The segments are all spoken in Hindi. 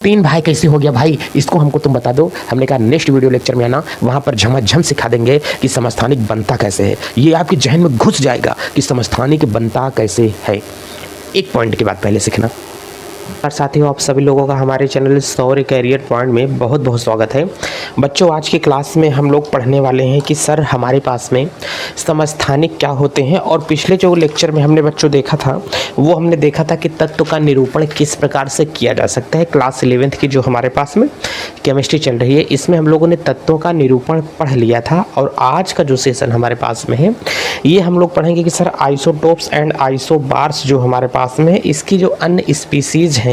तीन भाई कैसे हो गया भाई, इसको हमको तुम बता दो। हमने कहा नेक्स्ट वीडियो लेक्चर में आना, वहां पर झमाझम सिखा देंगे कि समस्थानिक बनता कैसे है। ये आपके जहन में घुस जाएगा कि समस्थानिक बनता कैसे है। एक पॉइंट की बात पहले सीखना। और साथियों, आप सभी लोगों का हमारे चैनल शौर्य कैरियर पॉइंट में बहुत बहुत स्वागत है। बच्चों, आज की क्लास में हम लोग पढ़ने वाले हैं कि सर हमारे पास में समस्थानिक क्या होते हैं। और पिछले जो लेक्चर में हमने बच्चों देखा था, वो हमने देखा था कि तत्व का निरूपण किस प्रकार से किया जा सकता है। क्लास 11th की जो हमारे पास में केमिस्ट्री चल रही है, इसमें हम लोगों ने तत्वों का निरूपण पढ़ लिया था। और आज का जो सेशन हमारे पास में है, ये हम लोग पढ़ेंगे कि सर आइसोटोप्स एंड आइसोबार्स जो हमारे पास में है, इसकी जो अन्य स्पीसीज हैं,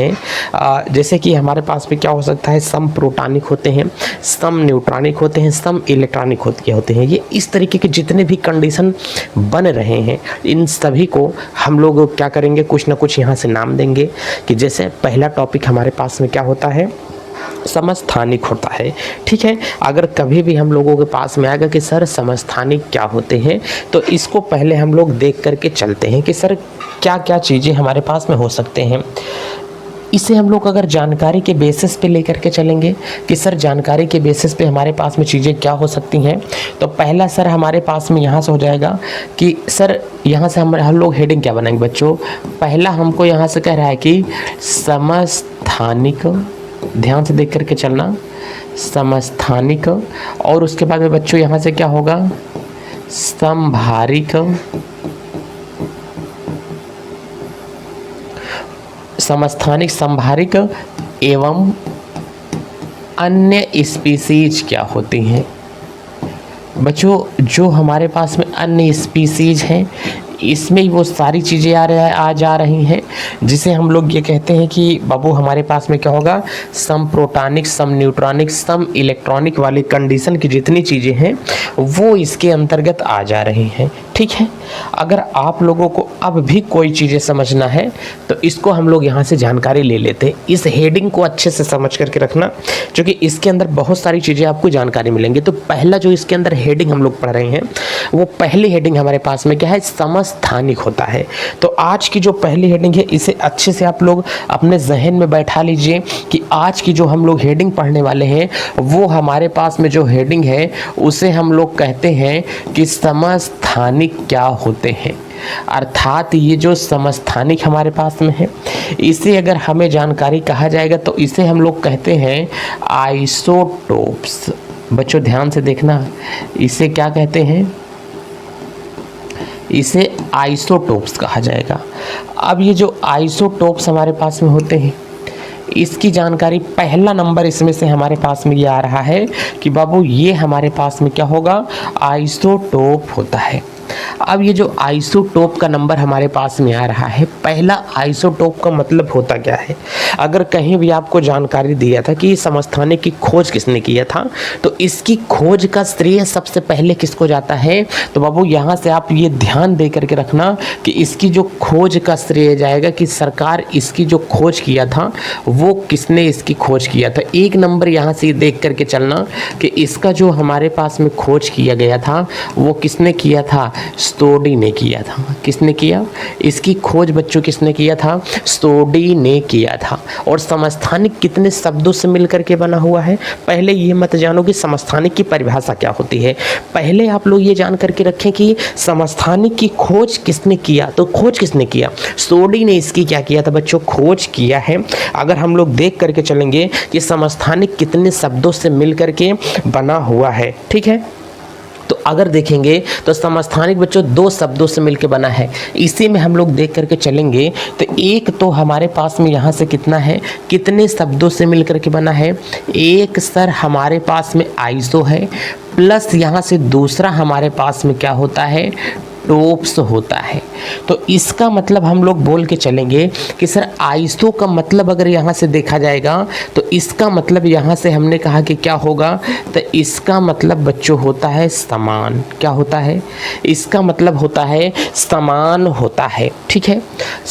जैसे कि हमारे पास में क्या हो सकता है, सम प्रोटॉनिक होते हैं, सम न्यूट्रॉनिक होते हैं, सम इलेक्ट्रॉनिक होते हैं। ये इस तरीके के जितने भी कंडीशन बन रहे हैं, इन सभी को हम लोग क्या करेंगे, कुछ ना कुछ यहाँ से नाम देंगे। कि जैसे पहला टॉपिक हमारे पास में क्या होता है, समस्थानिक होता है। ठीक है, अगर कभी भी हम लोगों के पास में आएगा कि सर समस्थानिक क्या होते हैं, तो इसको पहले हम लोग देख करके चलते हैं कि सर क्या क्या चीज़ें हमारे पास में हो सकते हैं। इसे हम लोग अगर जानकारी के बेसिस पे लेकर के चलेंगे कि सर जानकारी के बेसिस पे हमारे पास में चीज़ें क्या हो सकती हैं, तो पहला सर हमारे पास में यहाँ से हो जाएगा कि सर यहाँ से हम लोग हेडिंग क्या बनाएंगे बच्चों। पहला हमको यहाँ से कह रहा है कि समस्थानिक, ध्यान से देख करके चलना, समस्थानिक। और उसके बाद में बच्चों यहाँ से क्या होगा, समभारिक, समस्थानिक, संभारिक एवं अन्य स्पीसीज क्या होती हैं। बच्चों, जो हमारे पास में अन्य स्पीसीज हैं, इसमें वो सारी चीज़ें आ जा रही हैं, जिसे हम लोग ये कहते हैं कि बाबू हमारे पास में क्या होगा, सम प्रोटॉनिक, सम न्यूट्रॉनिक, सम इलेक्ट्रॉनिक वाली कंडीशन की जितनी चीज़ें हैं वो इसके अंतर्गत आ जा रही हैं। ठीक है, अगर आप लोगों को अब भी कोई चीज़ें समझना है तो इसको हम लोग यहाँ से जानकारी ले लेते हैं। इस हेडिंग को अच्छे से समझ करके रखना, क्योंकि इसके अंदर बहुत सारी चीज़ें आपको जानकारी मिलेंगी। तो पहला जो इसके अंदर हेडिंग हम लोग पढ़ रहे हैं, वो पहली हेडिंग हमारे पास में क्या है, समस्थानिक होता है। तो आज की जो पहली हेडिंग है, इसे अच्छे से आप लोग अपने जहन में बैठा लीजिए कि आज की जो हम लोग हेडिंग पढ़ने वाले हैं, वो हमारे पास में जो हेडिंग है उसे हम लोग कहते हैं कि समस्थानिक क्या होते हैं। अर्थात ये जो समस्थानिक हमारे पास में है, इसे अगर हमें जानकारी कहा जाएगा तो इसे हम लोग कहते हैं आइसोटोप्स। बच्चों ध्यान से देखना, इसे क्या कहते हैं, इसे आइसोटोप्स कहा जाएगा। अब ये जो आइसोटोप्स हमारे पास में होते हैं, इसकी जानकारी पहला नंबर इसमें से हमारे पास में ये आ रहा है कि बाबू ये हमारे पास में क्या होगा, आइसोटोप होता है। अब ये जो आइसोटोप का नंबर हमारे पास में आ रहा है, पहला आइसोटोप का मतलब होता क्या है। अगर कहीं भी आपको जानकारी दिया था कि समस्थानिक की खोज किसने किया था, तो इसकी खोज का श्रेय सबसे पहले किसको जाता है, तो बाबू यहाँ से आप ये ध्यान दे करके रखना कि इसकी जो खोज का श्रेय जाएगा कि सरकार इसकी जो खोज किया था वो किसने इसकी खोज किया था। एक नंबर यहाँ से देख करके चलना कि इसका जो हमारे पास में खोज किया गया था वो किसने किया था, स्टोडी ने किया था। किसने किया, इसकी खोज बच्चों किसने किया था, स्टोडी ने किया था। और समस्थानिक कितने शब्दों से मिलकर के बना हुआ है, पहले ये मत जानो कि समस्थानिक की परिभाषा क्या होती है। पहले आप लोग ये जान करके रखें कि समस्थानिक की खोज किसने किया। तो खोज किसने किया, स्टोडी ने इसकी क्या किया था बच्चों, खोज किया है। अगर हम लोग देख करके चलेंगे कि समस्थानिक कितने शब्दों से मिलकर के बना हुआ है। ठीक है, तो अगर देखेंगे तो समस्थानिक बच्चों दो शब्दों से मिलकर बना है। इसी में हम लोग देख करके चलेंगे तो एक तो हमारे पास में यहाँ से कितना है, कितने शब्दों से मिलकर के बना है, एक सर हमारे पास में आइसो है, प्लस यहाँ से दूसरा हमारे पास में क्या होता है, टोप्स होता है। तो इसका मतलब हम लोग बोल के चलेंगे कि सर आइसो का मतलब अगर यहाँ से देखा जाएगा तो इसका मतलब यहाँ से हमने कहा कि क्या होगा, तो इसका मतलब बच्चों होता है समान। क्या होता है, इसका मतलब होता है समान होता है। ठीक है,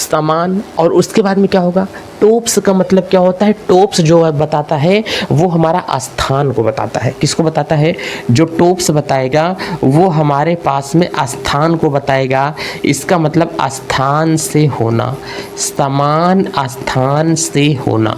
समान। और उसके बाद में क्या होगा, टोप्स का मतलब क्या होता है, टोप्स जो बताता है वो हमारा स्थान को बताता है। किसको बताता है, जो टोप्स बताएगा वो हमारे पास में स्थान को बताएगा। इसका मतलब स्थान से होना, समान स्थान से होना।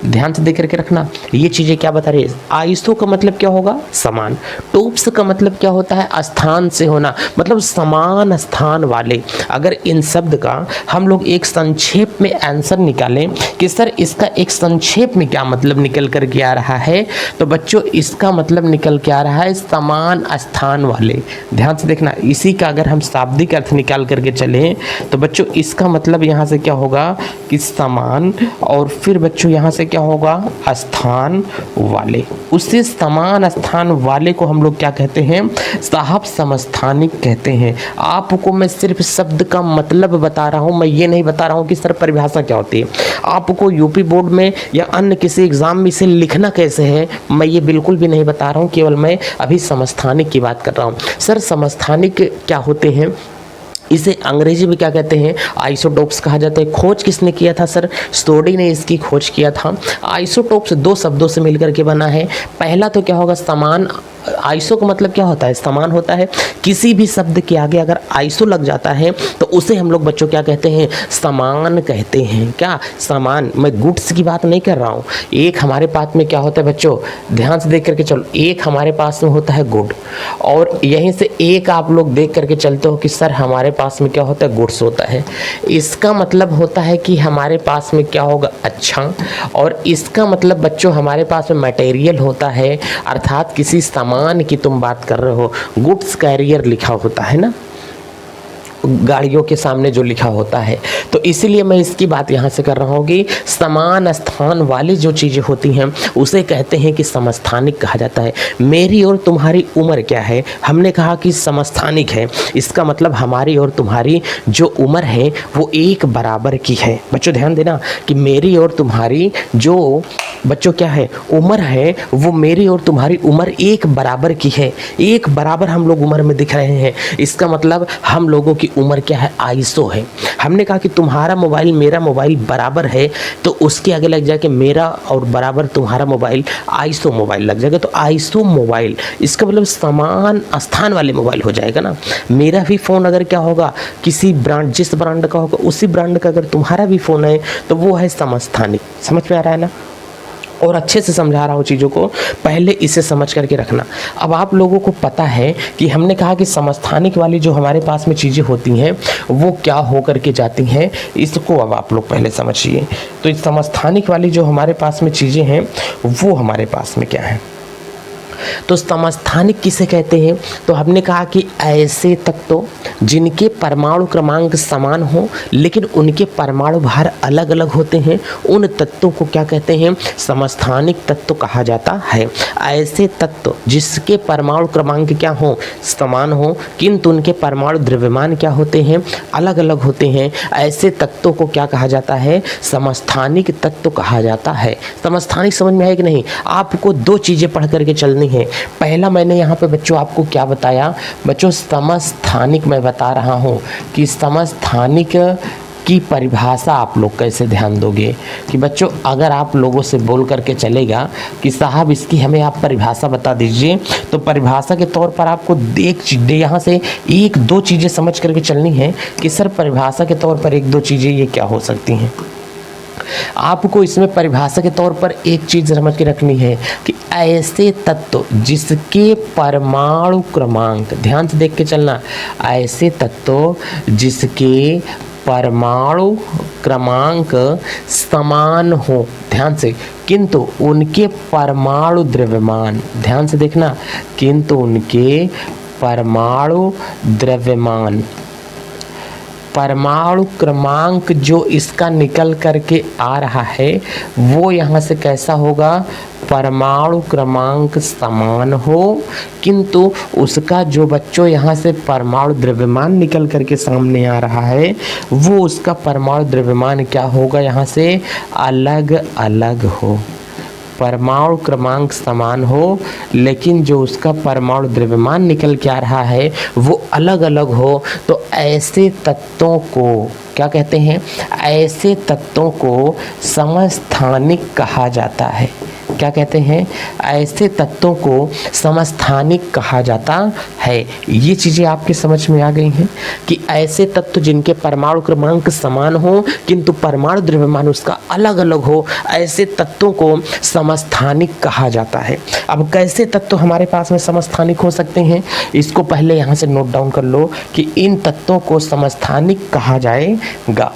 ध्यान से देख करके रखना, ये चीज़ें क्या बता रही है। आइसो का मतलब क्या होगा, समान। टोप्स का मतलब क्या होता है, स्थान से होना, मतलब समान स्थान वाले। अगर इन शब्द का हम लोग एक संक्षेप में आंसर निकालें कि सर इसका एक संक्षेप में क्या मतलब निकल कर के आ रहा है, तो बच्चों इसका मतलब निकल के आ रहा है समान स्थान वाले। ध्यान से देखना, इसी का अगर हम शाब्दिक अर्थ निकाल करके चलें तो बच्चों इसका मतलब यहाँ से क्या होगा कि समान, और फिर बच्चों यहाँ से क्या होगा, स्थान वाले। उससे समान स्थान वाले को हम लोग क्या कहते हैं, साहब समस्थानिक कहते हैं। आपको मैं सिर्फ शब्द का मतलब बता रहा हूँ, मैं ये नहीं बता रहा हूँ कि सर परिभाषा क्या होती है। आपको यूपी बोर्ड में या अन्य किसी एग्जाम में इसे लिखना कैसे है, मैं ये बिल्कुल भी नहीं बता रहा हूँ, केवल मैं अभी समस्थानिक की बात कर रहा हूँ। सर समस्थानिक क्या होते हैं, इसे अंग्रेजी में क्या कहते हैं, आइसोटोप्स कहा जाता है। खोज किसने किया था सर, स्टोडी ने इसकी खोज किया था। आइसोटोप्स दो शब्दों से मिलकर के बना है। पहला तो क्या होगा, समान। आइसो का मतलब क्या होता है, समान होता है। किसी भी शब्द के आगे अगर आइसो लग जाता है तो उसे हम लोग बच्चों क्या कहते हैं, समान कहते हैं। क्या, समान। मैं गुड्स की बात नहीं कर रहा हूँ। एक हमारे पास में क्या होता है बच्चों, ध्यान से देख करके चलो, एक हमारे पास में होता है गुड, और यहीं से एक आप लोग देख करके चलते हो कि सर हमारे पास में क्या होता है, गुड्स होता है। इसका मतलब होता है कि हमारे पास में क्या होगा, अच्छा। और इसका मतलब बच्चों हमारे पास में मटेरियल होता है, अर्थात किसी सामान की तुम बात कर रहे हो। गुड्स कैरियर लिखा होता है ना, गाड़ियों के सामने जो लिखा होता है, तो इसीलिए मैं इसकी बात यहाँ से कर रहा हूँ कि समान स्थान वाली जो चीज़ें होती हैं उसे कहते हैं कि समस्थानिक कहा जाता है। मेरी और तुम्हारी उम्र क्या है, हमने कहा कि समस्थानिक है। इसका मतलब हमारी और तुम्हारी जो उम्र है वो एक बराबर की है। बच्चों ध्यान देना कि मेरी और तुम्हारी जो बच्चों क्या है, उम्र है, वो मेरी और तुम्हारी उम्र एक बराबर की है। एक बराबर हम लोग उम्र में दिख रहे हैं। इसका मतलब हम लोगों की उम्र क्या है, आइसो है। हमने कहा कि तुम्हारा मोबाइल मेरा मोबाइल बराबर है, तो उसके आगे लग जाके मेरा और बराबर तुम्हारा मोबाइल, आइसो मोबाइल लग जाएगा, तो आइसो मोबाइल। इसका मतलब समान स्थान वाले मोबाइल हो जाएगा ना। मेरा भी फ़ोन अगर क्या होगा, किसी ब्रांड, जिस ब्रांड का होगा उसी ब्रांड का अगर तुम्हारा भी फ़ोन है तो वो है समस्थानिक। समझ में आ रहा है ना। और अच्छे से समझा रहा हूँ चीज़ों को, पहले इसे समझ करके रखना। अब आप लोगों को पता है कि हमने कहा कि समस्थानिक वाली जो हमारे पास में चीज़ें होती हैं वो क्या हो करके जाती हैं, इसको अब आप लोग पहले समझिए। तो इस समस्थानिक वाली जो हमारे पास में चीज़ें हैं वो हमारे पास में क्या है, तो समस्थानिक किसे कहते हैं, तो हमने कहा कि ऐसे तत्वों जिनके परमाणु क्रमांक समान हो लेकिन उनके परमाणु भार अलग अलग होते हैं, उन तत्वों को क्या कहते हैं, समस्थानिक तत्व कहा जाता है। ऐसे तत्व जिसके परमाणु क्रमांक क्या हो, समान हो, किंतु उनके परमाणु द्रव्यमान क्या होते हैं, अलग अलग होते हैं, ऐसे तत्वों को क्या कहा जाता है, समस्थानिक तत्व कहा जाता है। समस्थानिक समझ में है कि नहीं। आपको दो चीज़ें पढ़ करके चलनी है। पहला मैंने यहाँ पे बच्चों आपको क्या बताया, बच्चों समस्थानिक मैं बता रहा हूँ कि समस्थानिक की परिभाषा आप लोग कैसे ध्यान दोगे कि बच्चों अगर आप लोगों से बोल करके चलेगा कि साहब इसकी हमें आप परिभाषा बता दीजिए, तो परिभाषा के तौर पर आपको यहाँ से एक दो चीज़ें समझ करके चलनी है कि सर परिभाषा के तौर पर एक दो चीज़ें ये क्या हो सकती हैं। आपको इसमें परिभाषा के तौर पर एक चीज़ समझ के रखनी है कि ऐसे तत्व जिसके परमाणु क्रमांक, ध्यान से देख के चलना, ऐसे तत्व जिसके परमाणु क्रमांक समान हो, ध्यान से, किंतु उनके परमाणु द्रव्यमान, ध्यान से देखना, किंतु उनके परमाणु द्रव्यमान, परमाणु क्रमांक जो इसका निकल करके आ रहा है वो यहाँ से कैसा होगा, परमाणु क्रमांक समान हो, किंतु उसका जो बच्चों यहाँ से परमाणु द्रव्यमान निकल करके सामने आ रहा है वो उसका परमाणु द्रव्यमान क्या होगा, यहाँ से अलग अलग हो। परमाणु क्रमांक समान हो लेकिन जो उसका परमाणु द्रव्यमान निकल के आ रहा है वो अलग अलग हो, तो ऐसे तत्वों को क्या कहते हैं, ऐसे तत्वों को समस्थानिक कहा जाता है। क्या कहते हैं, ऐसे तत्वों को समस्थानिक कहा जाता है। ये चीज़ें आपके समझ में आ गई हैं कि ऐसे तत्व जिनके परमाणु क्रमांक समान हो किंतु परमाणु द्रव्यमान उसका अलग अलग हो, ऐसे तत्वों को समस्थानिक कहा जाता है। अब कैसे तत्व हमारे पास में समस्थानिक हो सकते हैं, इसको पहले यहाँ से नोट डाउन कर लो कि इन तत्वों को समस्थानिक कहा जाएगा।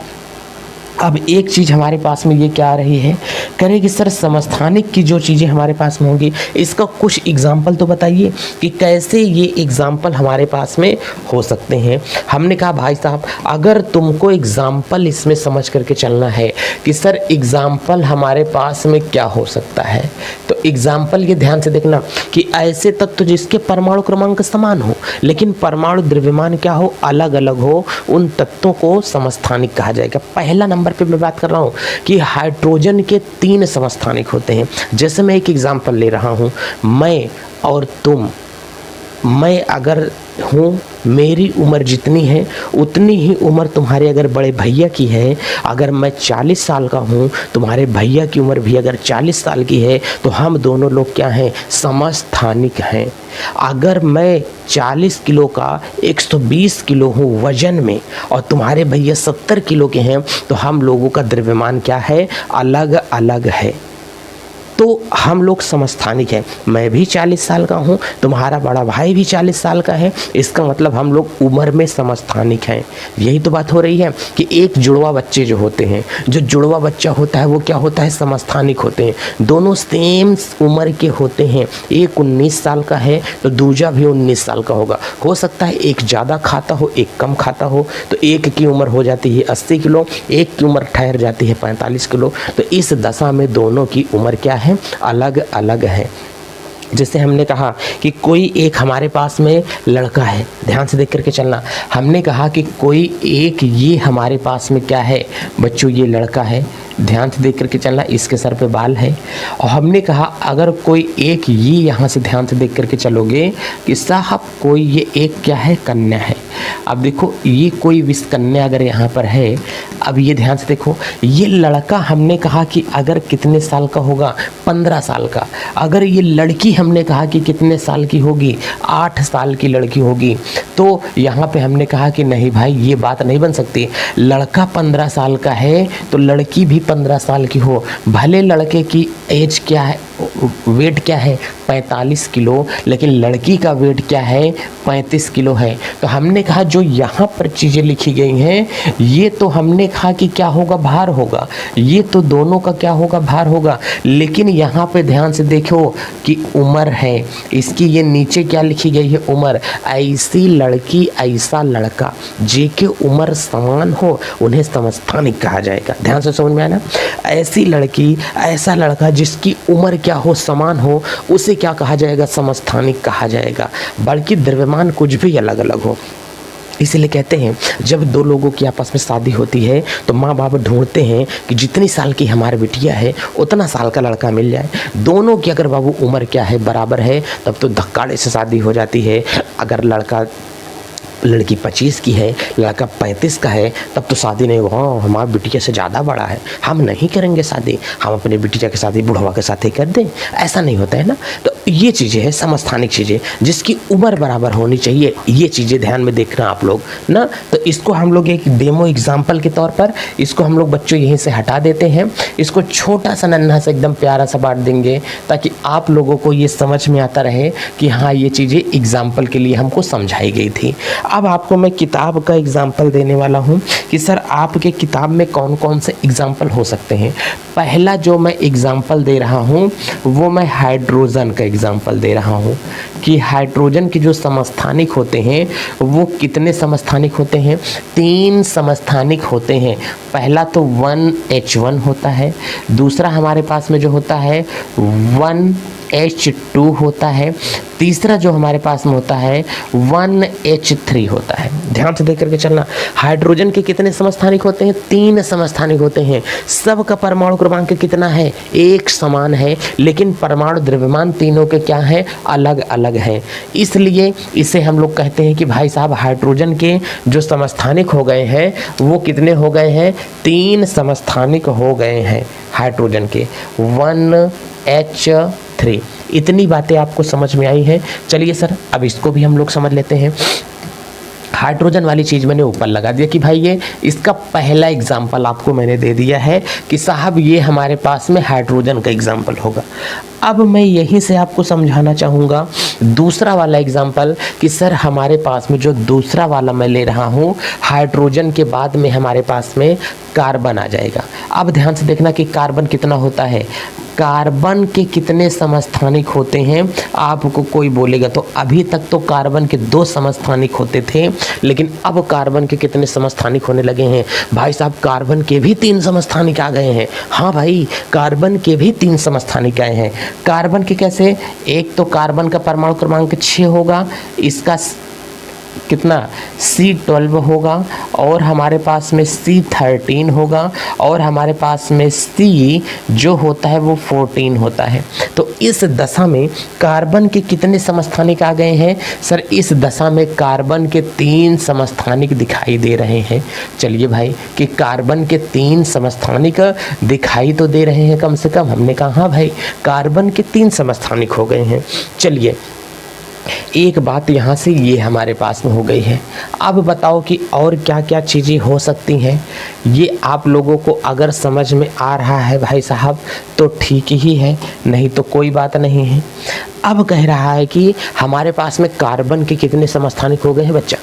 अब एक चीज़ हमारे पास में ये क्या आ रही है, करेगी सर समस्थानिक की जो चीज़ें हमारे पास में होंगी इसका कुछ एग्जाम्पल तो बताइए कि कैसे ये एग्जाम्पल हमारे पास में हो सकते हैं। हमने कहा भाई साहब अगर तुमको एग्जाम्पल इसमें समझ करके चलना है कि सर एग्जाम्पल हमारे पास में क्या हो सकता है, तो एग्जाम्पल ये ध्यान से देखना कि ऐसे तत्व जिसके परमाणु क्रमांक समान हो लेकिन परमाणु द्रव्यमान क्या हो, अलग अलग हो, उन तत्वों को समस्थानिक कहा जाएगा। पहला नंबर पे मैं बात कर रहा हूँ कि हाइड्रोजन के 3 समस्थानिक होते हैं। जैसे मैं एक एग्जांपल ले रहा हूँ, मैं और तुम, मैं अगर हूँ, मेरी उम्र जितनी है उतनी ही उम्र तुम्हारे अगर बड़े भैया की है, अगर मैं 40 साल का हूँ, तुम्हारे भैया की उम्र भी अगर 40 साल की है, तो हम दोनों लोग क्या हैं, समस्थानिक हैं। अगर मैं 40 किलो का 120 किलो हूँ वजन में और तुम्हारे भैया 70 किलो के हैं, तो हम लोगों का द्रव्यमान क्या है, अलग अलग है, तो हम लोग समस्थानिक हैं। मैं भी 40 साल का हूँ, तुम्हारा बड़ा भाई भी 40 साल का है, इसका मतलब हम लोग उम्र में समस्थानिक हैं। यही तो बात हो रही है कि एक जुड़वा बच्चे जो होते हैं, जो जुड़वा बच्चा होता है वो क्या होता है, समस्थानिक होते हैं। दोनों सेम उम्र के होते हैं, एक 19 साल का है तो दूजा भी 19 साल का होगा। हो सकता है एक ज़्यादा खाता हो एक कम खाता हो, तो एक की उम्र हो जाती है 80 किलो, एक की उम्र ठहर जाती है 45 किलो। तो इस दशा में दोनों की उम्र क्या है, अलग अलग है। जैसे हमने कहा कि कोई एक हमारे पास में लड़का है, ध्यान से देख करके चलना। हमने कहा कि कोई एक ये हमारे पास में क्या है बच्चों, ये लड़का है, ध्यान से देख करके चलना, इसके सर पे बाल है। और हमने कहा अगर कोई एक ये यहाँ से ध्यान से देख करके चलोगे कि साहब कोई ये एक क्या है, कन्या है। अब देखो ये कोई विष कन्या अगर यहाँ पर है, अब ये ध्यान से देखो, ये लड़का हमने कहा कि अगर कितने साल का होगा, 15 साल का। अगर ये लड़की हमने कहा कि कितने साल की होगी, 8 साल की लड़की होगी। तो यहाँ पे हमने कहा कि नहीं भाई ये बात नहीं बन सकती, लड़का 15 साल का है तो लड़की भी 15 साल की हो। भले लड़के की एज क्या है, वेट क्या है 45 किलो, लेकिन लड़की का वेट क्या है 35 किलो है। तो हमने कहा जो यहाँ पर चीज़ें लिखी गई हैं ये तो हमने कहा कि क्या होगा, भार होगा, ये तो दोनों का क्या होगा, भार होगा। लेकिन यहाँ पे ध्यान से देखो कि उम्र है इसकी, ये नीचे क्या लिखी गई है, उम्र। ऐसी लड़की ऐसा लड़का जिनके उम्र समान हो उन्हें समस्थानिक कहा जाएगा। ध्यान से समझ में आया ना, ऐसी लड़की ऐसा लड़का जिसकी उम्र क्या हो, समान हो, उसे क्या कहा जाएगा, समस्थानिक कहा जाएगा। बल्कि द्रव्यमान कुछ भी अलग अलग हो। इसीलिए कहते हैं जब दो लोगों की आपस में शादी होती है तो माँ बाप ढूंढते हैं कि जितनी साल की हमारी बिटिया है उतना साल का लड़का मिल जाए। दोनों की अगर बाबू उम्र क्या है, बराबर है, तब तो धक्काड़े से शादी हो जाती है। अगर लड़की 25 की है, लड़का 35 का है, तब तो शादी नहीं, वहाँ हमारा बिटिया से ज़्यादा बड़ा है, हम नहीं करेंगे शादी, हम अपने बिटिया की शादी बुढ़वा के साथ ही कर दें। ऐसा नहीं होता है ना। तो ये चीज़ें हैं समस्थानिक चीज़ें, जिसकी उम्र बराबर होनी चाहिए। ये चीज़ें ध्यान में देखना आप लोग ना। तो इसको हम लोग एक डेमो एग्जाम्पल के तौर पर इसको हम लोग बच्चों यहीं से हटा देते हैं। इसको छोटा सा नन्हा सा एकदम प्यारा सा बांट देंगे ताकि आप लोगों को ये समझ में आता रहे कि हाँ ये चीज़ें एग्जाम्पल के लिए हमको समझाई गई थी। अब आपको मैं किताब का एग्जाम्पल देने वाला हूँ कि सर आपके किताब में कौन कौन से एग्जाम्पल हो सकते हैं। पहला जो मैं एग्जाम्पल दे रहा हूँ वो मैं हाइड्रोजन का एग्जाम्पल दे रहा हूँ कि हाइड्रोजन के जो समस्थानिक होते हैं वो कितने समस्थानिक होते हैं, 3 समस्थानिक होते हैं। पहला तो 1H1 होता है, दूसरा हमारे पास में जो होता है 1H2 होता है, तीसरा जो हमारे पास में होता है 1H3 होता है। ध्यान से देख करके चलना। हाइड्रोजन के कितने समस्थानिक होते हैं, 3 समस्थानिक होते हैं। सबका परमाणु क्रमांक कितना है, एक समान है, लेकिन परमाणु द्रव्यमान तीनों के क्या हैं, अलग अलग हैं। इसलिए इसे हम लोग कहते हैं कि भाई साहब हाइड्रोजन के जो समस्थानिक हो गए हैं वो कितने हो गए हैं, 3 समस्थानिक हो गए हैं हाइड्रोजन के, 1H3। इतनी बातें आपको समझ में आई हैं। चलिए सर अब इसको भी हम लोग समझ लेते हैं। हाइड्रोजन वाली चीज़ मैंने ऊपर लगा दिया कि भाई ये इसका पहला एग्जाम्पल आपको मैंने दे दिया है कि साहब ये हमारे पास में हाइड्रोजन का एग्जाम्पल होगा। अब मैं यहीं से आपको समझाना चाहूँगा दूसरा वाला एग्जाम्पल कि सर हमारे पास में जो दूसरा वाला मैं ले रहा हूँ, हाइड्रोजन के बाद में हमारे पास में कार्बन आ जाएगा। अब ध्यान से देखना कि कार्बन कितना होता है, कार्बन के कितने समस्थानिक होते हैं। आपको कोई बोलेगा तो अभी तक तो कार्बन के 2 समस्थानिक होते थे, लेकिन अब कार्बन के कितने समस्थानिक होने लगे हैं भाई साहब, कार्बन के भी 3 समस्थानिक आ गए हैं। हाँ भाई, कार्बन के भी 3 समस्थानिक आए हैं। कार्बन के कैसे, एक तो कार्बन का परमाणु क्रमांक 6 होगा, इसका कितना C12 होगा, और हमारे पास में C13 होगा, और हमारे पास में C जो होता है वो 14 होता है। तो इस दशा में कार्बन के कितने समस्थानिक आ गए हैं सर, इस दशा में कार्बन के 3 समस्थानिक दिखाई दे रहे हैं। चलिए भाई कि कार्बन के 3 समस्थानिक दिखाई तो दे रहे हैं कम से कम। हमने कहा हाँ भाई कार्बन के 3 समस्थानिक हो गए हैं। चलिए एक बात यहाँ से ये हमारे पास में हो गई है। अब बताओ कि और क्या क्या चीज़ें हो सकती हैं। ये आप लोगों को अगर समझ में आ रहा है भाई साहब तो ठीक ही है, नहीं तो कोई बात नहीं है। अब कह रहा है कि हमारे पास में कार्बन के कितने समस्थानिक हो गए हैं बच्चा,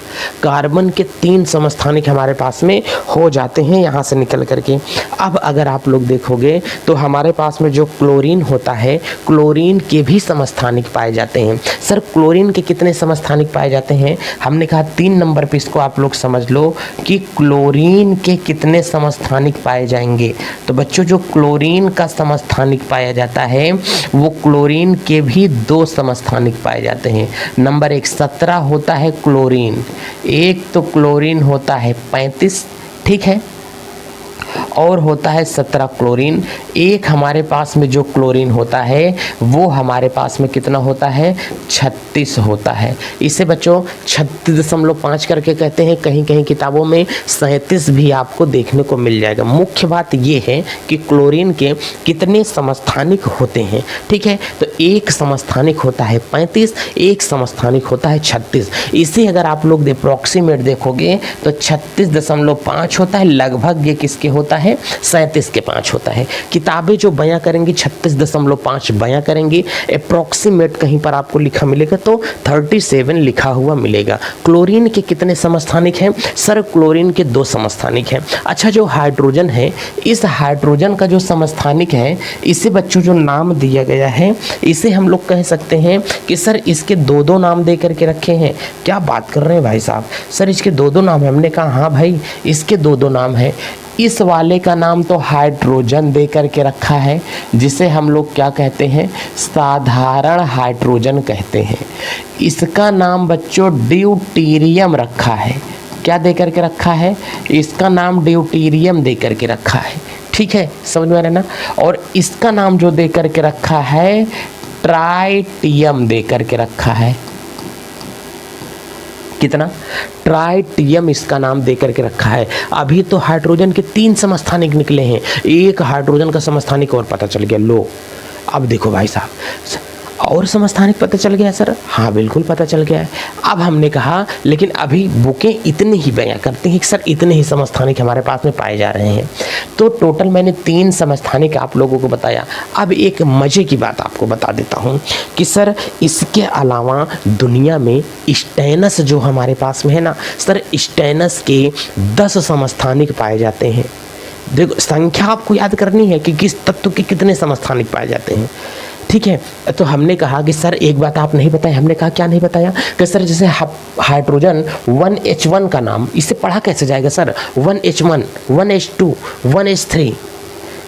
कार्बन के 3 समस्थानिक हमारे पास में हो जाते हैं यहाँ से निकल करके। अब अगर आप लोग देखोगे तो हमारे पास में जो क्लोरीन होता है, क्लोरीन के भी समस्थानिक पाए जाते हैं। सर क्लोरीन के कितने समस्थानिक पाए जाते हैं, हमने कहा 3 नंबर पे इसको आप लोग समझ लो कि क्लोरीन के कितने समस्थानिक पाए जाएंगे। तो बच्चों जो क्लोरीन का समस्थानिक पाया जाता है वो क्लोरीन के भी 2 समस्थानिक पाए जाते हैं। नंबर 1 17 होता है क्लोरीन, एक तो क्लोरीन होता है 35, ठीक है, और होता है 17 क्लोरीन। एक हमारे पास में जो क्लोरीन होता है वो हमारे पास में कितना होता है, 36 होता है। इसे बच्चों 36.5 करके कहते हैं, कहीं कहीं किताबों में 37 भी आपको देखने को मिल जाएगा। मुख्य बात ये है कि क्लोरीन के कितने समस्थानिक होते हैं, ठीक है। तो एक समस्थानिक होता है 35, एक समस्थानिक होता है 36। इसे अगर आप लोग अप्रॉक्सीमेट देखोगे तो 36.5 होता है, लगभग ये किसके होता है, 37 के 5 होता है। किताबें जो बयां करेंगी 36.5 बयां करेंगी, अप्रॉक्सीमेट कहीं पर आपको लिखा मिलेगा तो 37 लिखा हुआ मिलेगा। क्लोरीन के कितने समस्थानिक हैं सर, क्लोरीन के 2 समस्थानिक हैं। अच्छा जो हाइड्रोजन है, इस हाइड्रोजन का जो समस्थानिक है इसे बच्चों जो नाम दिया गया है इसे हम लोग कह सकते हैं कि सर इसके 2-2 नाम दे करके रखे हैं। क्या बात कर रहे हैं भाई साहब, सर इसके 2-2 नाम है। हमने कहा हाँ भाई इसके 2-2 नाम है। इस वाले का नाम तो हाइड्रोजन दे करके रखा है, जिसे हम लोग क्या कहते हैं, साधारण हाइड्रोजन कहते हैं। इसका नाम बच्चों ड्यूटेरियम रखा है। क्या दे करके रखा है, इसका नाम ड्यूटेरियम दे करके रखा है, ठीक है, समझ में आ रहा है ना। और इसका नाम जो दे करके रखा है ट्राइटियम दे करके रखा है। कितना, ट्राइटियम इसका नाम दे करके रखा है। अभी तो हाइड्रोजन के 3 समस्थानिक निकले हैं, एक हाइड्रोजन का समस्थानिक और पता चल गया। लो अब देखो भाई साहब, और समस्थानिक पता चल गया सर, हाँ बिल्कुल पता चल गया है। अब हमने कहा लेकिन अभी बुकें इतने ही बयां करती हैं कि सर इतने ही समस्थानिक हमारे पास में पाए जा रहे हैं। तो टोटल मैंने 3 समस्थानिक आप लोगों को बताया। अब एक मज़े की बात आपको बता देता हूँ कि सर इसके अलावा दुनिया में स्टेनस जो हमारे पास में है ना सर, स्टेनस के 10 समस्थानिक पाए जाते हैं। देखो संख्या आपको याद करनी है कि किस तत्व के कितने समस्थानिक पाए जाते हैं, ठीक है। तो हमने कहा कि सर एक बात आप नहीं बताया। हमने कहा क्या नहीं बताया कि सर जैसे हाइड्रोजन 1H1 का नाम इसे पढ़ा कैसे जाएगा sir, 1H1, 1H2, 1H3,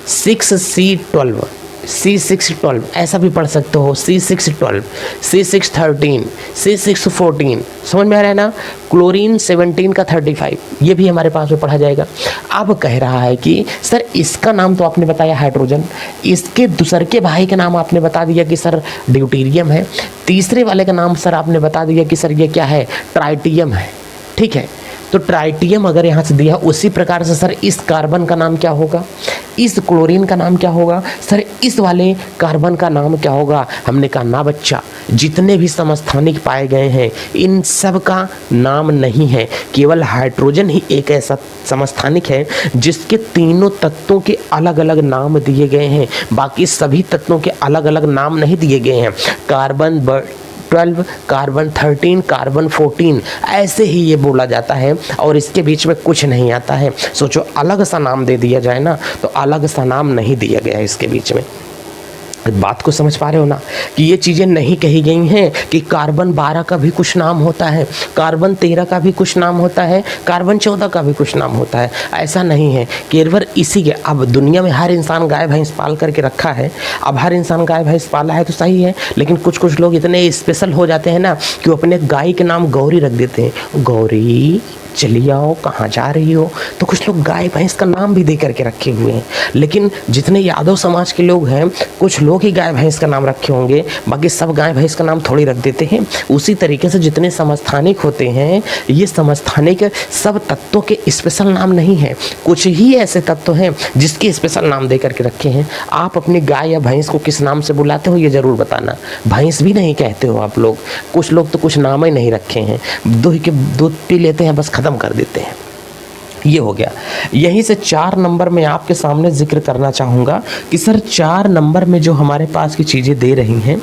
6C12, C612 ऐसा भी पढ़ सकते हो, C612, C613, C614, समझ में आ रहा है ना। क्लोरीन 17 का 35, ये भी हमारे पास में पढ़ा जाएगा। अब कह रहा है कि सर इसका नाम तो आपने बताया हाइड्रोजन, इसके दूसरे के भाई का नाम आपने बता दिया कि सर ड्यूटेरियम है, तीसरे वाले का नाम सर आपने बता दिया कि सर ये क्या है, ट्राइटियम है, ठीक है। तो ट्राइटियम अगर यहाँ से दिया, उसी प्रकार से सर इस कार्बन का नाम क्या होगा, इस क्लोरीन का नाम क्या होगा, सर इस वाले कार्बन का नाम क्या होगा। हमने कहा ना बच्चा, जितने भी समस्थानिक पाए गए हैं इन सब का नाम नहीं है, केवल हाइड्रोजन ही एक ऐसा समस्थानिक है जिसके तीनों तत्वों के अलग अलग नाम दिए गए हैं, बाकी सभी तत्वों के अलग अलग नाम नहीं दिए गए हैं। कार्बन 12, कार्बन 13, कार्बन 14, ऐसे ही ये बोला जाता है और इसके बीच में कुछ नहीं आता है। सोचो अलग सा नाम दे दिया जाए ना, तो अलग सा नाम नहीं दिया गया है इसके बीच में। बात को समझ पा रहे हो ना कि ये चीज़ें नहीं कही गई हैं कि कार्बन 12 का भी कुछ नाम होता है, कार्बन 13 का भी कुछ नाम होता है, कार्बन 14 का भी कुछ नाम होता है, ऐसा नहीं है। केवल इसी के, अब दुनिया में हर इंसान गाय भैंस पाल करके रखा है, अब हर इंसान गाय भैंस पाला है तो सही है, लेकिन कुछ कुछ लोग इतने स्पेशल हो जाते हैं ना कि वो अपने गाय के नाम गौरी रख देते हैं। गौरी चली आओ, कहाँ जा रही हो, तो कुछ लोग गाय भैंस का नाम भी दे करके रखे हुए हैं। लेकिन जितने यादव समाज के लोग हैं, कुछ लोग ही गाय भैंस का नाम रखे होंगे, बाकी सब गाय भैंस का नाम थोड़ी रख देते हैं। उसी तरीके से जितने समस्थानिक होते हैं, ये समस्थानिक सब तत्वों के स्पेशल नाम नहीं है, कुछ ही ऐसे तत्व हैं जिसके स्पेशल नाम दे करके रखे हैं। आप अपनी गाय या भैंस को किस नाम से बुलाते हो ये ज़रूर बताना। भैंस भी नहीं कहते हो आप लोग, कुछ लोग तो कुछ नाम ही नहीं रखे हैं, दूध पी लेते हैं, बस खत्म कर देते हैं। ये हो गया। यहीं से 4 नंबर में आपके सामने जिक्र करना चाहूँगा कि सर 4 नंबर में जो हमारे पास की चीज़ें दे रही हैं,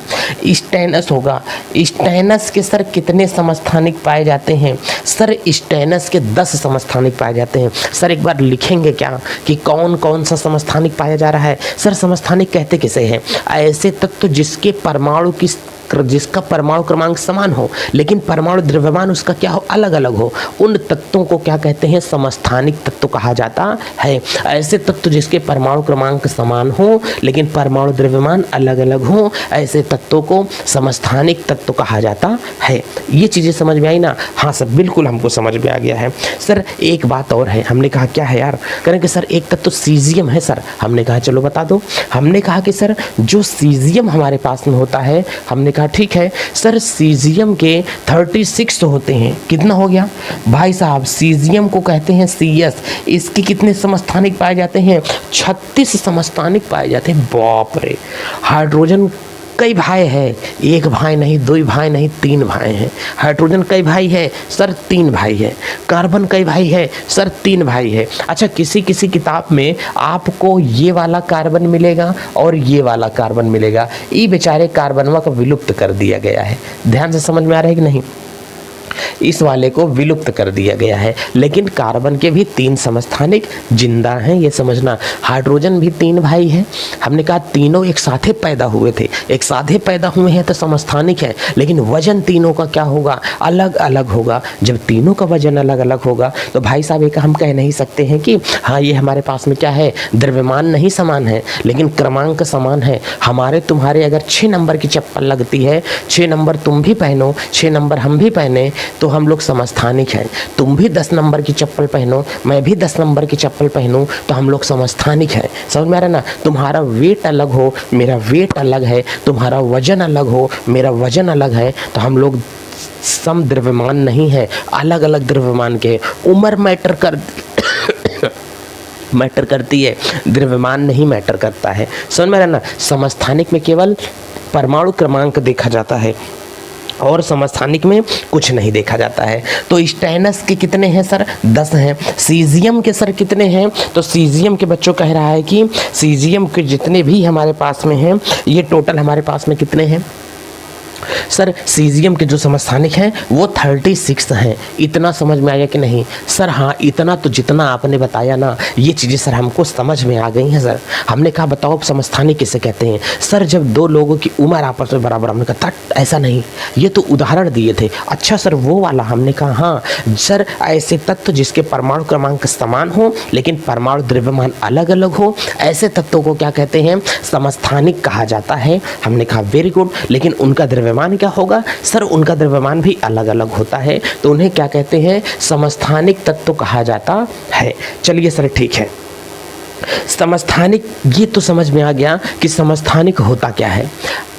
स्टेनस होगा। स्टेनस के सर कितने समस्थानिक पाए जाते हैं? सर स्टेनस के 10 समस्थानिक पाए जाते हैं। सर एक बार लिखेंगे क्या कि कौन कौन सा समस्थानिक पाया जा रहा है? सर समस्थानिक कहते किसे हैं? ऐसे तत्व जिसका परमाणु क्रमांक समान हो लेकिन परमाणु द्रव्यमान उसका क्या हो, अलग अलग हो, उन तत्वों को क्या कहते हैं? समस्थानिक तत्व कहा जाता है। ऐसे तत्व जिसके परमाणु क्रमांक समान हो लेकिन परमाणु द्रव्यमान अलग अलग हो, ऐसे तत्वों को समस्थानिक तत्व कहा जाता है। ये चीज़ें समझ में आई ना? हाँ सर, बिल्कुल हमको समझ में आ गया है। सर एक बात और है, हमने कहा क्या है यार, करेंगे सर एक तत्व सीजियम है सर। हमने कहा चलो बता दो। हमने कहा कि सर जो सीजियम हमारे पास में होता है, हमने कहा ठीक है सर सीजियम के 36 होते हैं। कितना हो गया भाई साहब? सीजियम को कहते हैं CS। इसके कितने समस्थानिक पाए जाते हैं? 36 समस्थानिक पाए जाते हैं। बाप रे! हाइड्रोजन कई भाई है, एक भाई नहीं, 2 भाई नहीं, 3 भाई हैं। हाइड्रोजन कई भाई है? सर 3 भाई है। कार्बन कई भाई है? सर 3 भाई है। अच्छा, किसी किसी किताब में आपको ये वाला कार्बन मिलेगा और ये वाला कार्बन मिलेगा। ये बेचारे कार्बनवा को विलुप्त कर दिया गया है। ध्यान से समझ में आ रहा है कि नहीं? इस वाले को विलुप्त कर दिया गया है, लेकिन कार्बन के भी 3 समस्थानिक जिंदा हैं, ये समझना। हाइड्रोजन भी 3 भाई हैं। हमने कहा तीनों एक साथ पैदा हुए थे, एक साथ पैदा हुए हैं तो समस्थानिक है, लेकिन वजन तीनों का क्या होगा? अलग अलग होगा। जब तीनों का वजन अलग अलग होगा तो भाई साहब एक हम कह नहीं सकते हैं कि हाँ ये हमारे पास में क्या है, द्रव्यमान नहीं समान है लेकिन क्रमांक समान है। हमारे तुम्हारे अगर 6 नंबर की चप्पल लगती है, 6 नंबर तुम भी पहनो, 6 नंबर हम भी पहने, तो हम लोग समस्थानिक हैं। तुम भी 10 नंबर की चप्पल पहनो, मैं भी 10 नंबर की चप्पल पहनूं, तो हम लोग समस्थानिक हैं। समझ में आ रहा ना? तुम्हारा वेट अलग हो, मेरा वेट अलग है, तुम्हारा वजन अलग हो, मेरा वजन अलग है, तो हम लोग सम द्रव्यमान नहीं है, अलग अलग द्रव्यमान के। उम्र मैटर करती है, द्रव्यमान नहीं मैटर करता है। समझ में आ रहा ना? समस्थानिक में केवल परमाणु क्रमांक देखा जाता है और समस्थानिक में कुछ नहीं देखा जाता है। तो स्टेनस के कितने हैं सर? 10 हैं। सीजियम के सर कितने हैं? तो सीजियम के बच्चों कह रहा है कि सीजियम के जितने भी हमारे पास में हैं, ये टोटल हमारे पास में कितने हैं? सर सीजियम के जो समस्थानिक हैं वो 36 हैं। इतना समझ में आया कि नहीं? सर हाँ, इतना तो जितना आपने बताया ना, ये चीज़ें सर हमको समझ में आ गई हैं सर। हमने कहा बताओ समस्थानिक किसे कहते हैं? सर जब दो लोगों की उम्र आपस में बराबर। हमने कहा ऐसा नहीं, ये तो उदाहरण दिए थे। अच्छा सर वो वाला? हमने कहा हाँ सर, ऐसे तत्व जिसके परमाणु क्रमांक समान हो लेकिन परमाणु द्रव्यमान अलग अलग हो, ऐसे तत्वों को क्या कहते हैं? समस्थानिक कहा जाता है। हमने कहा वेरी गुड, लेकिन उनका द्रव्यमान क्या होगा? सर उनका द्रव्यमान भी अलग अलग होता है, तो उन्हें क्या कहते हैं? समस्थानिक तत्व कहा जाता है। चलिए सर ठीक है, समस्थानिक ये तो समझ में आ गया कि समस्थानिक होता क्या है।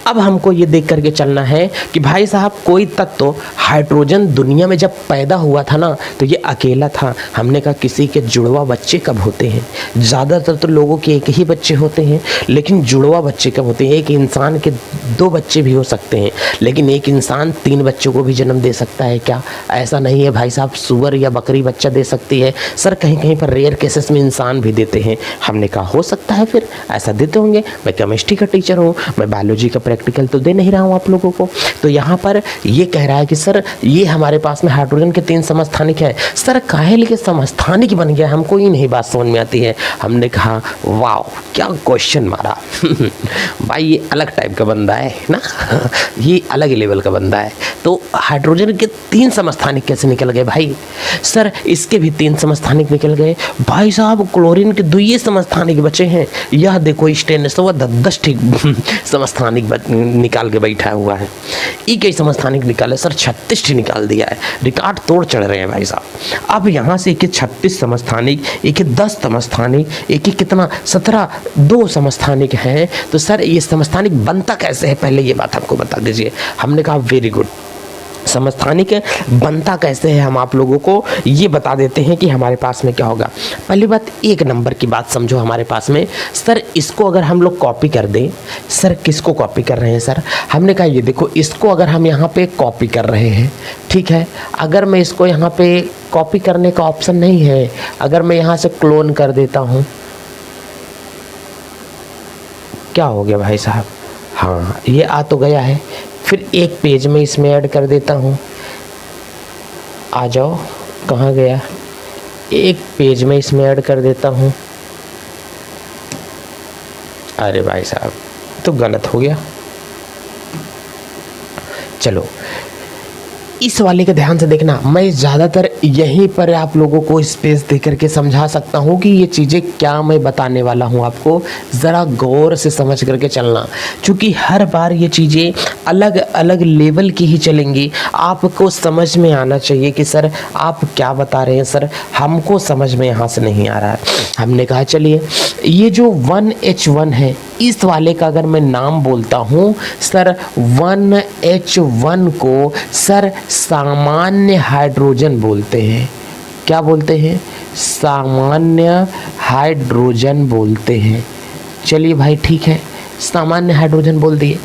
अब हमको ये देख करके चलना है कि भाई साहब कोई तत्व हाइड्रोजन दुनिया में जब पैदा हुआ था ना तो ये अकेला था। हमने कहा किसी के जुड़वा बच्चे कब होते हैं? ज़्यादातर तो लोगों के एक ही बच्चे होते हैं, लेकिन जुड़वा बच्चे कब होते हैं? एक इंसान के 2 बच्चे भी हो सकते हैं, लेकिन एक इंसान 3 बच्चों को भी जन्म दे सकता है क्या? ऐसा नहीं है भाई साहब, सुअर या बकरी बच्चा दे सकती है। सर कहीं कहीं पर रेयर केसेस में इंसान भी देते हैं। हमने कहा हो सकता है, फिर ऐसा देते होंगे। मैं केमिस्ट्री का टीचर हूँ, मैं बायोलॉजी का प्रैक्टिकल तो दे नहीं रहा हूँ आप लोगों को। तो यहाँ पर ये कह रहा है कि सर ये हमारे पास में हाइड्रोजन के 3 समस्थानिक है। सर काहे लिए समस्थानिक बन गया? हमको ही नहीं बात समझ में आती है। हमने कहा वाह क्या क्वेश्चन मारा भाई, ये अलग टाइप का बंदा है ना, ये अलग लेवल का बंदा है। तो हाइड्रोजन के 3 समस्थानिक कैसे निकल गए भाई? सर इसके भी 3 समस्थानिक निकल गए भाई साहब। क्लोरीन के 2 समस्थानिक बचे हैं। यह देखो स्टेनलेस 10 ठीक समस्थानिक निकाल के बैठा हुआ है। ये कई समस्थानिक निकाले सर? 36 निकाल दिया है। रिकॉर्ड तोड़ चढ़ रहे हैं भाई साहब। अब यहाँ से एक 36 समस्थानिक, एक 10 समस्थानिक, एक कितना 17 2 समस्थानिक हैं। तो सर ये समस्थानिक बनता कैसे है, पहले ये बात हमको बता दीजिए। हमने कहा वेरी गुड, समस्थानिक बनता कैसे है हम आप लोगों को ये बता देते हैं कि हमारे पास में क्या होगा। पहली बात 1 नंबर की बात समझो हमारे पास में। सर इसको अगर हम लोग कॉपी कर दें, सर किसको कॉपी कर रहे हैं सर? हमने कहा ये देखो, इसको अगर हम यहाँ पे कॉपी कर रहे हैं, ठीक है, अगर मैं इसको यहाँ पे कॉपी करने का ऑप्शन नहीं है, अगर मैं यहाँ से क्लोन कर देता हूँ, क्या हो गया भाई साहब? हाँ ये आ तो गया है। फिर एक पेज में इसमें ऐड कर देता हूँ। आ जाओ, कहाँ गया? एक पेज में इसमें ऐड कर देता हूँ। अरे भाई साहब तो गलत हो गया। चलो इस वाले का ध्यान से देखना। मैं ज़्यादातर यहीं पर आप लोगों को स्पेस दे करके समझा सकता हूँ कि ये चीज़ें क्या मैं बताने वाला हूँ आपको। ज़रा गौर से समझ करके चलना, क्योंकि हर बार ये चीज़ें अलग अलग लेवल की ही चलेंगी। आपको समझ में आना चाहिए कि सर आप क्या बता रहे हैं, सर हमको समझ में यहाँ से नहीं आ रहा है। हमने कहा चलिए ये जो 1H1 है, इस वाले का अगर मैं नाम बोलता हूँ सर 1H1 को सर सामान्य हाइड्रोजन बोलते हैं। क्या बोलते हैं? सामान्य हाइड्रोजन बोलते हैं। चलिए भाई ठीक है, सामान्य हाइड्रोजन बोल दिए।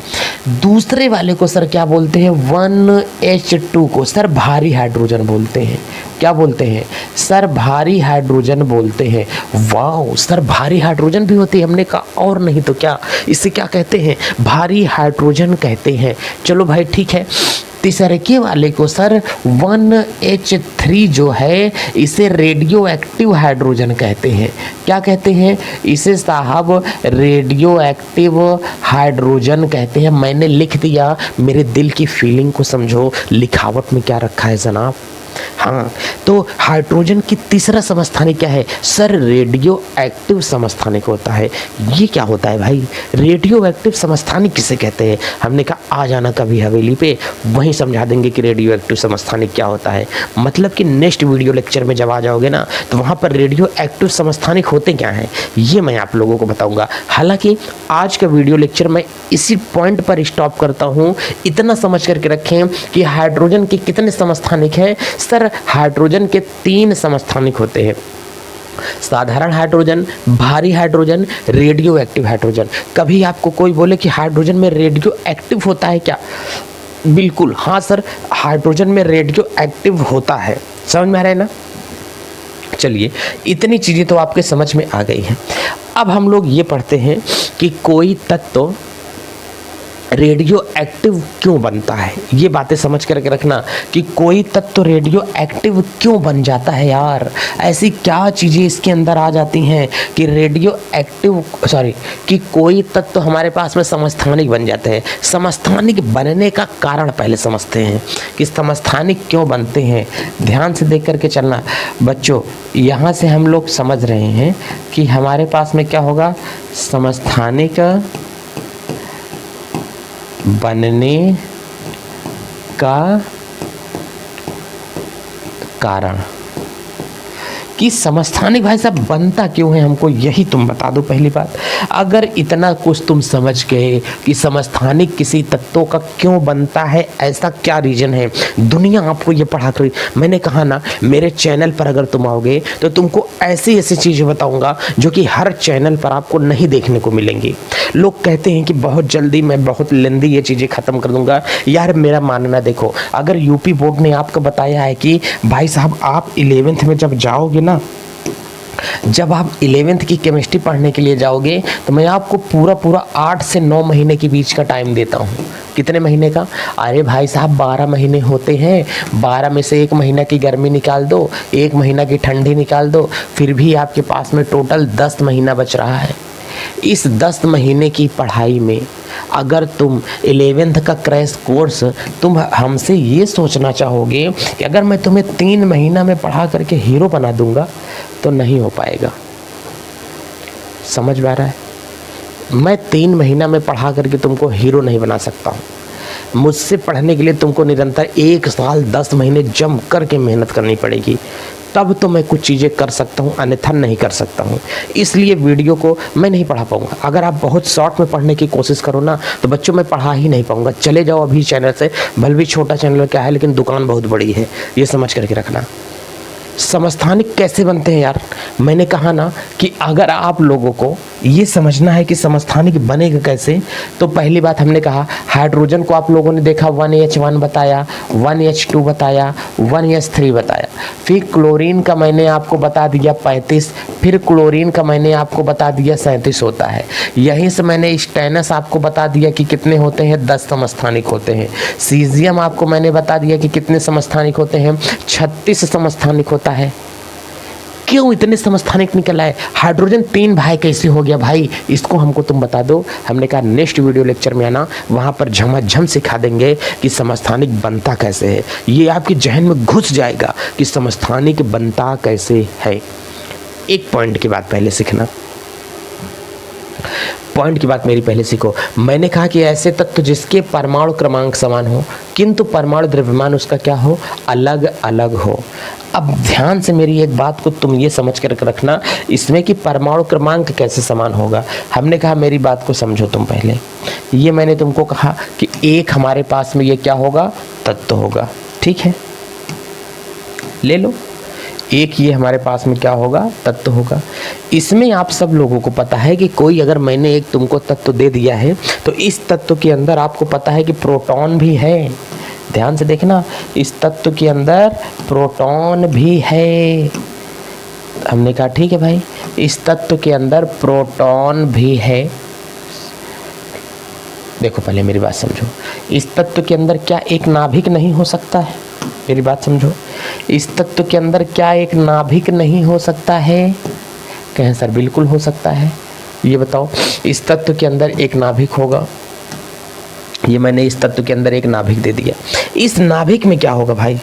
दूसरे वाले को सर क्या बोलते हैं? 1H2 को सर भारी हाइड्रोजन बोलते हैं। क्या बोलते हैं सर? भारी हाइड्रोजन बोलते हैं। वाह सर भारी हाइड्रोजन भी होती है? हमने कहा और नहीं तो क्या, इसे क्या कहते हैं? भारी हाइड्रोजन कहते हैं। चलो भाई ठीक है। तीसरे के वाले को सर 1H3 जो है इसे रेडियो एक्टिव हाइड्रोजन कहते हैं। क्या कहते हैं इसे साहब? रेडियो एक्टिव हाइड्रोजन कहते हैं। मैंने लिख दिया, मेरे दिल की फीलिंग को समझो, लिखावट में क्या रखा है जनाब। हाँ तो हाइड्रोजन की तीसरा समस्थानिक क्या है सर? रेडियो एक्टिव समस्थानिक होता है। ये क्या होता है भाई? रेडियो एक्टिव समस्थानिक किसे कहते हैं? हमने कहा आ जाना कभी हवेली पे, वहीं समझा देंगे कि रेडियो एक्टिव समस्थानिक क्या होता है। मतलब कि नेक्स्ट वीडियो लेक्चर में जब आ जाओगे ना तो वहाँ पर रेडियो एक्टिव समस्थानिक होते क्या हैं ये मैं आप लोगों को बताऊँगा। हालाँकि आज का वीडियो लेक्चर मैं इसी पॉइंट पर स्टॉप करता हूँ। इतना समझ करके रखें कि हाइड्रोजन के कितने समस्थानिक हैं सर? हाइड्रोजन के 3 समस्थानिक होते हैं। साधारण हाइड्रोजन, भारी हाइड्रोजन, रेडियो एक्टिव हाइड्रोजन। कभी आपको कोई बोले कि हाइड्रोजन में रेडियो एक्टिव होता है क्या? बिल्कुल हाँ सर, हाइड्रोजन में रेडियो एक्टिव होता है। समझ में आ रहा है ना? चलिए इतनी चीज़ें तो आपके समझ में आ गई हैं। अब हम लोग ये पढ़ते हैं कि कोई तत्व रेडियो एक्टिव क्यों बनता है, ये बातें समझ करके रखना कि कोई तत्व रेडियो एक्टिव क्यों बन जाता है यार। ऐसी क्या चीज़ें इसके अंदर आ जाती हैं कि रेडियो एक्टिव कि कोई तत्व हमारे पास में समस्थानिक बन जाते हैं। समस्थानिक बनने का कारण पहले समझते हैं कि समस्थानिक क्यों बनते हैं। ध्यान से देख करके चलना बच्चों। यहाँ से हम लोग समझ रहे हैं कि हमारे पास में क्या होगा, समस्थानिक बनने का कारण कि समस्थानिक भाई साहब बनता क्यों है, हमको यही तुम बता दो। पहली बात, अगर इतना कुछ तुम समझ गए कि समस्थानिक किसी तत्वों का क्यों बनता है, ऐसा क्या रीजन है, दुनिया आपको ये पढ़ा कर। मैंने कहा ना, मेरे चैनल पर अगर तुम आओगे तो तुमको ऐसी ऐसी चीज़ें बताऊंगा जो कि हर चैनल पर आपको नहीं देखने को मिलेंगी। लोग कहते हैं कि बहुत जल्दी मैं बहुत लेंदी ये चीज़ें ख़त्म कर दूंगा। यार मेरा मानना देखो, अगर यूपी बोर्ड ने आपको बताया है कि भाई साहब आप 11th में जब जाओगे ना, जब आप 11th की केमिस्ट्री पढ़ने के लिए जाओगे तो मैं आपको पूरा 8 से 9 महीने के बीच का टाइम देता हूँ। कितने महीने का? अरे भाई साहब 12 महीने होते हैं। 12 में से 1 महीना की गर्मी निकाल दो, 1 महीना की ठंडी निकाल दो, फिर भी आपके पास में टोटल 10 महीना बच रहा है। इस 10 महीने की पढ़ाई में अगर तुम 11th का क्रैश कोर्स तुम हमसे ये सोचना चाहोगे कि अगर मैं तुम्हें 3 महीना में पढ़ा करके हीरो बना दूंगा, तो नहीं हो पाएगा। समझ में आ रहा है? मैं 3 महीना में पढ़ा करके तुमको हीरो नहीं बना सकता हूँ। मुझसे पढ़ने के लिए तुमको निरंतर 1 साल 10 महीने जम करके मेहनत करनी पड़ेगी, तब तो मैं कुछ चीज़ें कर सकता हूँ, अन्यथा नहीं कर सकता हूँ। इसलिए वीडियो को मैं नहीं पढ़ा पाऊँगा। अगर आप बहुत शॉर्ट में पढ़ने की कोशिश करो ना, तो बच्चों मैं पढ़ा ही नहीं पाऊँगा। चले जाओ अभी चैनल से, भले भी छोटा चैनल क्या है लेकिन दुकान बहुत बड़ी है, ये समझ करके रखना। समस्थानिक कैसे बनते हैं यार? मैंने कहा ना कि अगर आप लोगों को ये समझना है कि समस्थानिक बनेगा कैसे, तो पहली बात हमने कहा हाइड्रोजन को आप लोगों ने देखा 1H1 बताया, 1H2 बताया, 1H3 बताया। फिर क्लोरीन का मैंने आपको बता दिया 35, फिर क्लोरीन का मैंने आपको बता दिया 37 होता है। यहीं से मैंने स्टेनस आपको बता दिया कि कितने होते हैं, 10 समस्थानिक होते हैं। सीजियम आपको मैंने बता दिया कि कितने समस्थानिक होते हैं, 36 समस्थानिक होता है। क्यों इतने समस्थानिक निकल आए? हाइड्रोजन 3 भाई कैसे हो गया भाई, इसको हमको तुम बता दो। हमने कहा नेक्स्ट वीडियो लेक्चर में आना, वहाँ पर झमाझम सिखा देंगे कि समस्थानिक बनता कैसे है। ये आपके जहन में घुस जाएगा कि समस्थानिक बनता कैसे है। एक पॉइंट की बात पहले सीखना, पॉइंट की बात मेरी पहले सीखो। मैंने कहा कि ऐसे तत्व जिसके परमाणु क्रमांक समान हो किंतु परमाणु द्रव्यमान उसका क्या हो, अलग अलग हो। अब ध्यान से मेरी एक बात को तुम ये समझ कर रखना इसमें कि परमाणु क्रमांक कैसे समान होगा। हमने कहा मेरी बात को समझो तुम पहले। ये मैंने तुमको कहा कि एक हमारे पास में ये क्या होगा, तत्व होगा, ठीक है, ले लो। एक ये हमारे पास में क्या होगा, तत्व होगा। इसमें आप सब लोगों को पता है कि कोई अगर मैंने एक तुमको तत्व दे दिया है तो इस तत्व के अंदर आपको पता है कि प्रोटॉन भी है। ध्यान से देखना, इस तत्व के अंदर प्रोटॉन भी है। हमने कहा ठीक है भाई, इस तत्व के अंदर प्रोटॉन भी है। देखो पहले मेरी बात समझो, इस तत्व के अंदर क्या एक नाभिक नहीं हो सकता है? मेरी बात समझो, इस तत्व के अंदर क्या एक नाभिक नहीं हो सकता है? कहें सर बिल्कुल हो सकता है। ये बताओ, इस तत्व के अंदर एक नाभिक होगा। ये मैंने इस तत्व के अंदर एक नाभिक दे दिया। इस नाभिक में क्या होगा भाई?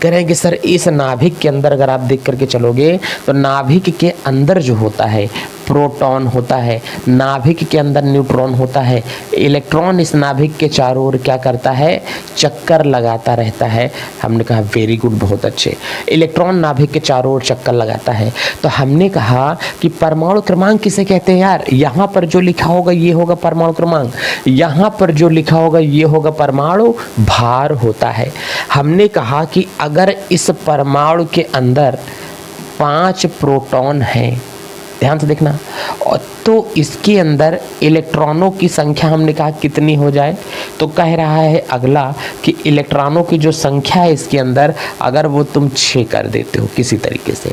कह रहे हैं कि सर इस नाभिक के अंदर अगर आप देख करके चलोगे तो नाभिक के अंदर जो होता है प्रोटॉन होता है, नाभिक के अंदर न्यूट्रॉन होता है। इलेक्ट्रॉन इस नाभिक के चारों ओर क्या करता है, चक्कर लगाता रहता है। हमने कहा वेरी गुड, बहुत अच्छे। इलेक्ट्रॉन नाभिक के चारों ओर चक्कर लगाता है। तो हमने कहा कि परमाणु क्रमांक किसे कहते हैं यार? यहाँ पर जो लिखा होगा ये होगा परमाणु क्रमांक, यहाँ पर जो लिखा होगा ये होगा परमाणु भार होता है। हमने कहा कि अगर इस परमाणु के अंदर 5 प्रोटॉन हैं, ध्यान से देखना। और तो इसके अंदर इलेक्ट्रॉनों की संख्या हमने कहा कितनी हो जाए, तो कह रहा है अगला कि इलेक्ट्रॉनों की जो संख्या है इसके अंदर अगर वो तुम 6 कर देते हो किसी तरीके से,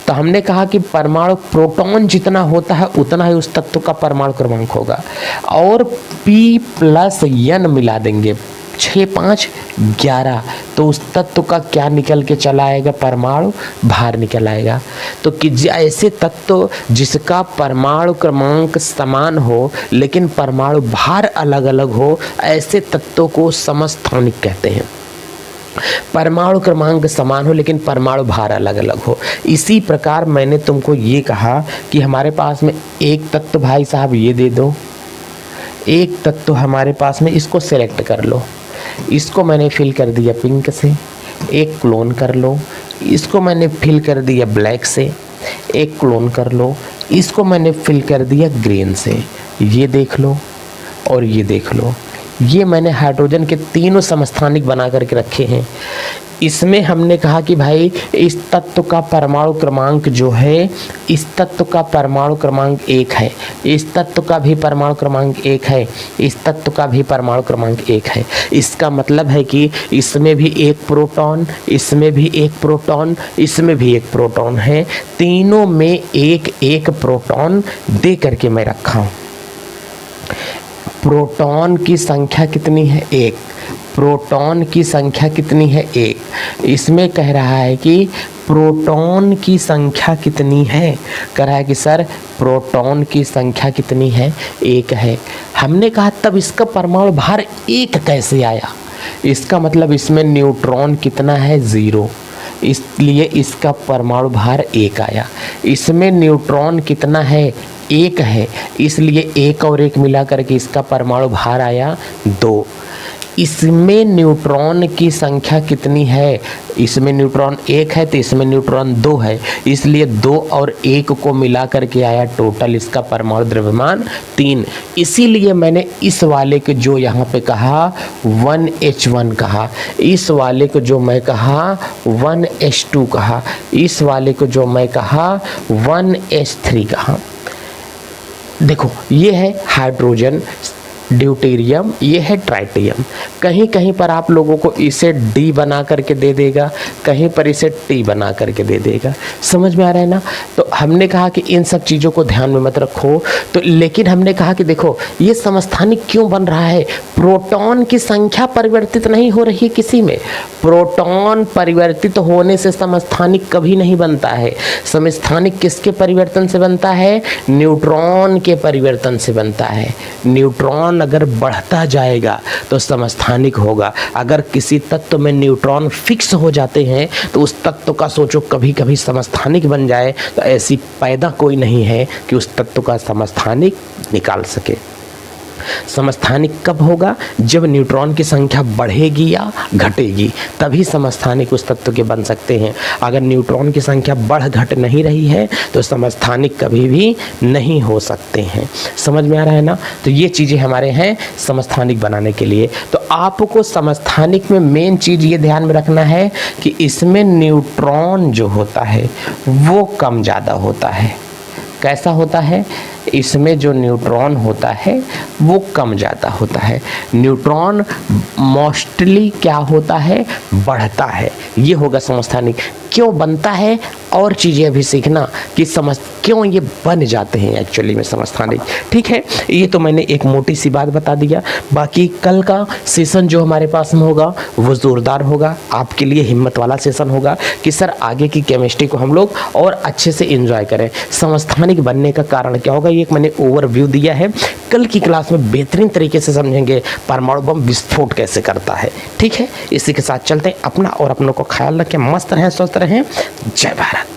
तो हमने कहा कि परमाणु प्रोटॉन जितना होता है उतना ही उस तत्व का परमाणु क्रमांक होगा, और P+N मिला देंगे 6 5 11, तो उस तत्व का क्या निकल के चला आएगा, परमाणु भार निकल आएगा। तो कि ऐसे तत्व जिसका परमाणु क्रमांक समान हो लेकिन परमाणु भार अलग अलग हो, ऐसे तत्वों को समस्थानिक कहते हैं। परमाणु क्रमांक समान हो लेकिन परमाणु भार अलग अलग हो। इसी प्रकार मैंने तुमको ये कहा कि हमारे पास में एक तत्व, भाई साहब ये दे दो, एक तत्व हमारे पास में, इसको सेलेक्ट कर लो, इसको मैंने फिल कर दिया पिंक से, एक क्लोन कर लो, इसको मैंने फिल कर दिया ब्लैक से, एक क्लोन कर लो, इसको मैंने फिल कर दिया ग्रीन से। ये देख लो और ये देख लो, ये मैंने हाइड्रोजन के तीनों समस्थानिक बना करके रखे हैं। इसमें हमने कहा कि भाई इस तत्व का परमाणु क्रमांक जो है, इस तत्व का परमाणु क्रमांक 1 है, इस तत्व का भी परमाणु क्रमांक 1 है, इस तत्व का भी परमाणु क्रमांक 1 है। इसका मतलब है कि इसमें भी एक प्रोटॉन, इसमें भी एक प्रोटॉन, इसमें भी एक प्रोटॉन है, तीनों में एक एक प्रोटॉन दे करके मैं रखा हूँ। प्रोटॉन की संख्या कितनी है, 1। प्रोटॉन की संख्या कितनी है, 1। इसमें कह रहा है कि प्रोटॉन की संख्या कितनी है, कह रहा है कि सर प्रोटॉन की संख्या कितनी है, 1 है। हमने कहा तब इसका परमाणु भार 1 कैसे आया, इसका मतलब इसमें न्यूट्रॉन कितना है, 0, इसलिए इसका परमाणु भार 1 आया। इसमें न्यूट्रॉन कितना है, 1 है, इसलिए 1 और 1 मिला करके इसका परमाणु भार आया 2। इसमें न्यूट्रॉन की संख्या कितनी है, इसमें न्यूट्रॉन 1 है तो इसमें न्यूट्रॉन 2 है, इसलिए 2 और 1 को मिला करके आया टोटल इसका परमाणु द्रव्यमान 3। इसीलिए मैंने इस वाले को जो यहाँ पे कहा 1H1 कहा, इस वाले को जो मैं कहा 1H2 कहा, इस वाले को जो मैं कहा 1H3 कहा। देखो ये है हाइड्रोजन, ड्यूटेरियम, ये है ट्राइटियम। कहीं कहीं पर आप लोगों को इसे डी बना करके दे देगा, कहीं पर इसे टी बना करके दे देगा। समझ में आ रहा है ना। तो हमने कहा कि इन सब चीज़ों को ध्यान में मत रखो। तो लेकिन हमने कहा कि देखो ये समस्थानिक क्यों बन रहा है, प्रोटॉन की संख्या परिवर्तित नहीं हो रही किसी में। प्रोटॉन परिवर्तित होने से समस्थानिक कभी नहीं बनता है। समस्थानिक किसके परिवर्तन से बनता है, न्यूट्रॉन के परिवर्तन से बनता है। न्यूट्रॉन अगर बढ़ता जाएगा तो समस्थानिक होगा। अगर किसी तत्व में न्यूट्रॉन फिक्स हो जाते हैं तो उस तत्व का सोचो कभी कभी समस्थानिक बन जाए, तो ऐसी पैदा कोई नहीं है कि उस तत्व का समस्थानिक निकाल सके। समस्थानिक कब होगा, जब न्यूट्रॉन की संख्या बढ़ेगी या घटेगी, तभी समस्थानिक उस तत्व के बन सकते हैं। अगर न्यूट्रॉन की संख्या बढ़ घट नहीं रही है तो समस्थानिक कभी भी नहीं हो सकते हैं। समझ में आ रहा है ना। तो ये चीज़ें हमारे हैं समस्थानिक बनाने के लिए। तो आपको समस्थानिक में मेन चीज़ ये ध्यान में रखना है कि इसमें न्यूट्रॉन जो होता है वो कम ज़्यादा होता है। कैसा होता है, इसमें जो न्यूट्रॉन होता है वो कम ज़्यादा होता है। न्यूट्रॉन मोस्टली क्या होता है, बढ़ता है। ये होगा समस्थानिक। क्यों बनता है और चीज़ें अभी सीखना कि क्यों ये बन जाते हैं एक्चुअली में समस्थानिक। ठीक है, ये तो मैंने एक मोटी सी बात बता दिया। बाकी कल का सेशन जो हमारे पास में होगा वो ज़ोरदार होगा, आपके लिए हिम्मत वाला सेशन होगा कि सर आगे की केमिस्ट्री को हम लोग और अच्छे से एंजॉय करें। समस्थानिक बनने का कारण क्या होगा, ये एक मैंने ओवरव्यू दिया है। कल की क्लास में बेहतरीन तरीके से समझेंगे परमाणु बम विस्फोट कैसे करता है। ठीक है, इसी के साथ चलते हैं। अपना और अपनों को ख्याल रखें, मस्त रहें, स्वस्थ रहें। जय भारत।